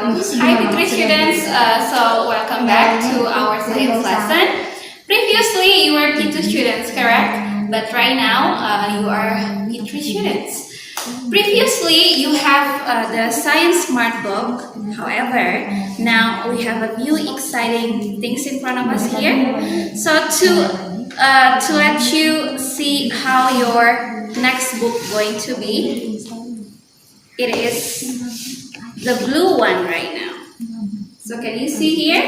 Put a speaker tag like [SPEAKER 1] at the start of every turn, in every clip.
[SPEAKER 1] Hi P3 students, so welcome back to our science lesson. Previously you were P2 students, correct? But right now you are P3 students. Previously you have the science smart book. However, now we have a few exciting things in front of us here. So to let you see how your next book going to be, it is the blue one right now. So can you see here?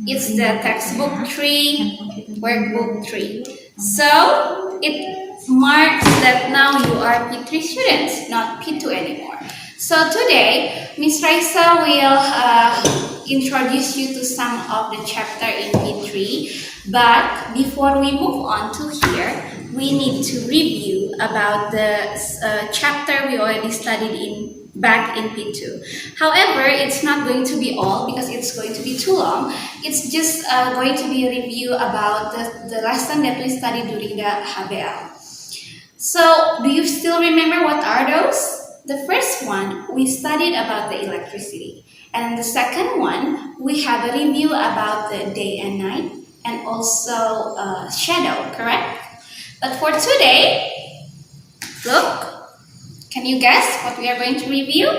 [SPEAKER 1] It's the textbook 3, workbook 3. So it marks that now you are P3 students, not P2 anymore. So today, Miss Raisa will introduce you to some of the chapter in P3. But before we move on to here, we need to review about the chapter we already studied back in P2. However, it's not going to be all because it's going to be too long. It's just going to be a review about the lesson that we studied during the HBL. So, do you still remember what are those? The first one, we studied about the electricity. And the second one, we have a review about the day and night and also shadow, correct? But for today, look. Can you guess what we are going to review?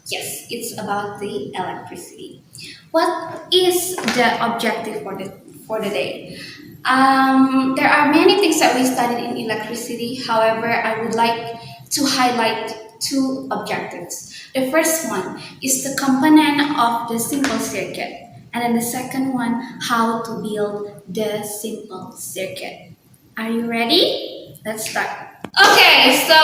[SPEAKER 1] Yes, it's about the electricity. What is the objective for the day? There are many things that we studied in electricity. However, I would like to highlight two objectives. The first one is the component of the simple circuit. And then the second one, how to build the simple circuit. Are you ready? Let's start. Okay, so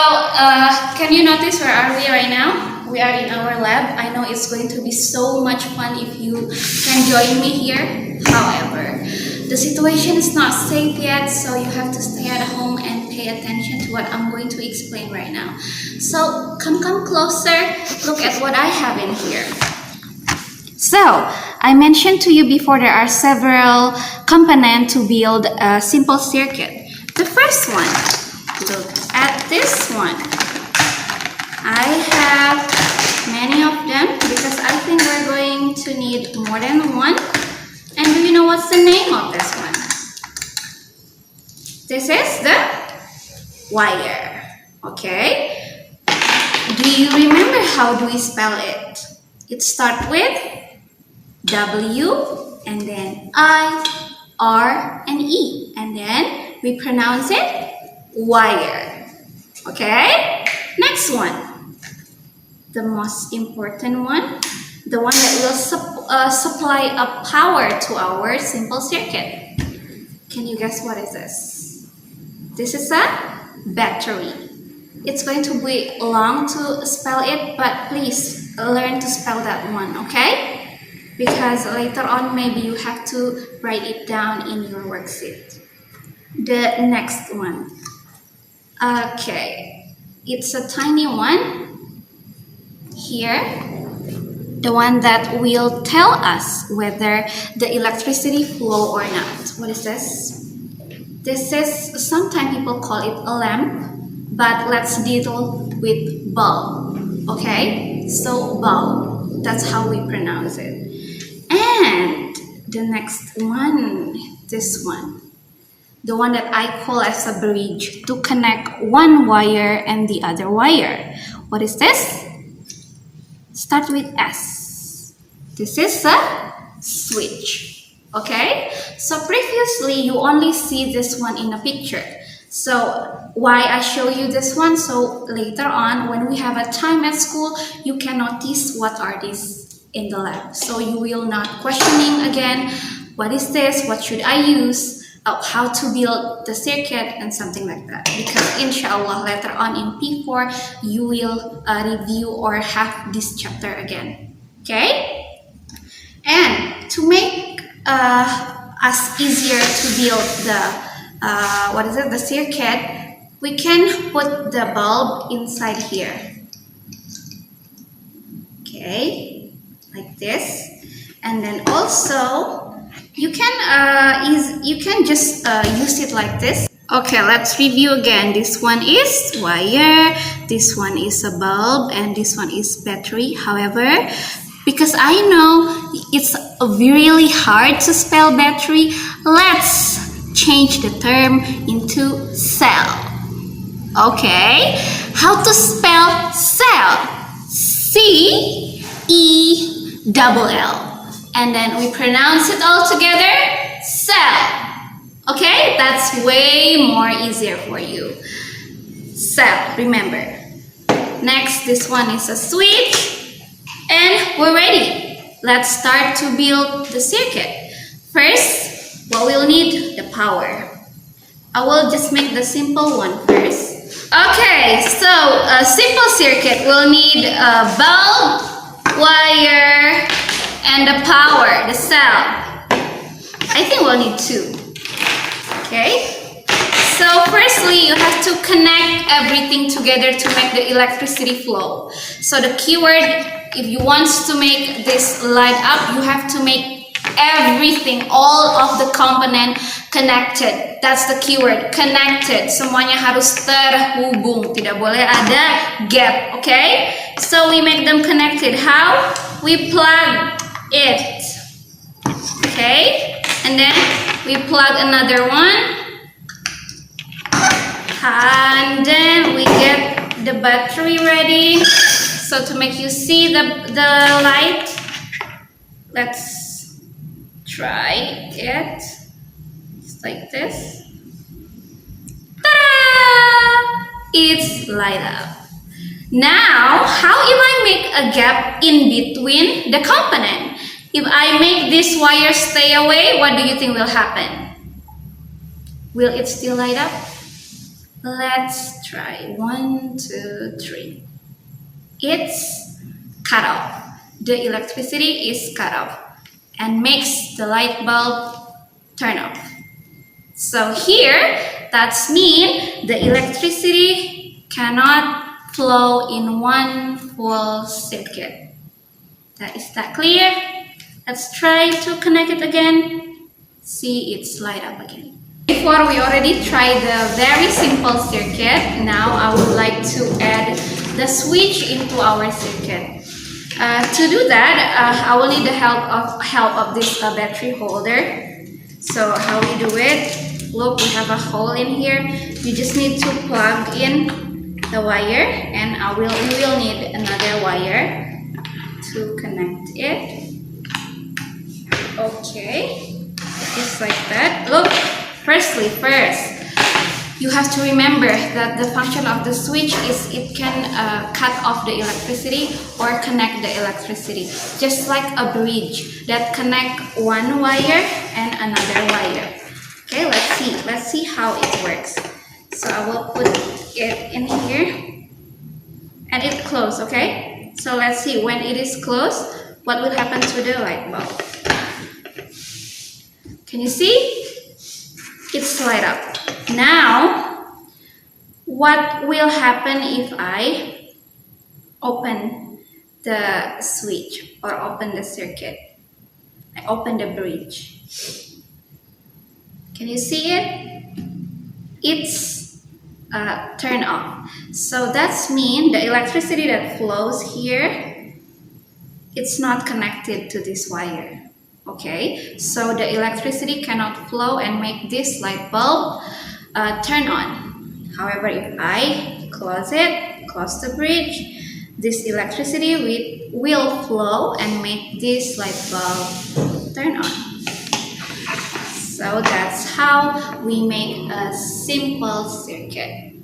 [SPEAKER 1] can you notice where are we right now? We are in our lab. I know it's going to be so much fun if you can join me here. However, the situation is not safe yet, so you have to stay at home and pay attention to what I'm going to explain right now. So come closer, look at what I have in here. So, I mentioned to you before there are several components to build a simple circuit. The first one, look at this one. I have many of them because I think we're going to need more than one. And do you know what's the name of this one? This is the wire. Okay. Do you remember how do we spell it? It starts with W and then I, R, and E. And then we pronounce it wire. Okay? Next one. The most important one. The one that will supply a power to our simple circuit. Can you guess what is this? This is a battery. It's going to be long to spell it, but please learn to spell that one, okay? Because later on maybe you have to write it down in your worksheet. The next one. Okay, it's a tiny one here, the one that will tell us whether the electricity flow or not. What is this? This is, sometimes people call it a lamp, but let's deal with bulb. Okay, so bulb, that's how we pronounce it. And the next one, this one. The one that I call as a bridge to connect one wire and the other wire. What is this? Start with S. This is a switch. Okay? So previously you only see this one in a picture. So why I show you this one? So later on when we have a time at school, you can notice what are these in the lab. So you will not questioning again, what is this? What should I use? How to build the circuit and something like that, because inshallah later on in P4 you will review or have this chapter again. Okay, and to make us easier to build the the circuit, we can put the bulb inside here. Okay, like this, and then also you can just use it like this. Okay, let's review again. This one is wire, this one is a bulb, and this one is battery. However, Because I know it's really hard to spell battery, let's change the term into cell. Okay, how to spell cell? C-E-double-L. And then we pronounce it all together, cell. Okay, that's way more easier for you. Cell, remember. Next, this one is a switch. And we're ready. Let's start to build the circuit. First, what we'll need? The power. I will just make the simple one first. Okay, so a simple circuit will need a bulb, wire, and the power, the cell. I think we'll need two. Okay. So firstly, you have to connect everything together to make the electricity flow. So the keyword, if you want to make this light up, you have to make everything, all of the component connected. That's the keyword, connected. Semuanya harus terhubung, tidak boleh ada gap, okay? So we make them connected. How? We plug it, okay? And then we plug another one. And then we get the battery ready. So to make you see the light, let's try it. Just like this. Ta-da! It's light up. Now, how if I make a gap in between the component? If I make this wire stay away, what do you think will happen? Will it still light up? Let's try. 1, 2, 3. It's cut off. The electricity is cut off and makes the light bulb turn off. So here, that's mean the electricity cannot flow in one full circuit. Is that clear? Let's try to connect it again. See, it's light up again. Before we already tried the very simple circuit, now I would like to add the switch into our circuit. To do that, I will need the help of this battery holder. So how we do it? Look, we have a hole in here. You just need to plug in the wire, and we will need another wire to connect it. Okay, just like that. Look. First, you have to remember that the function of the switch is it can cut off the electricity or connect the electricity. Just like a bridge that connect one wire and another wire. Okay, let's see how it works. So I will put it in here and it closed, okay? So let's see, when it is closed, what will happen to the light bulb? Can you see? It's light up. Now, what will happen if I open the switch or open the circuit? I open the bridge. Can you see it? It's turned off. So that's mean the electricity that flows here, it's not connected to this wire. Okay, so the electricity cannot flow and make this light bulb turn on. However, if I close the bridge, this electricity will flow and make this light bulb turn on. So that's how we make a simple circuit.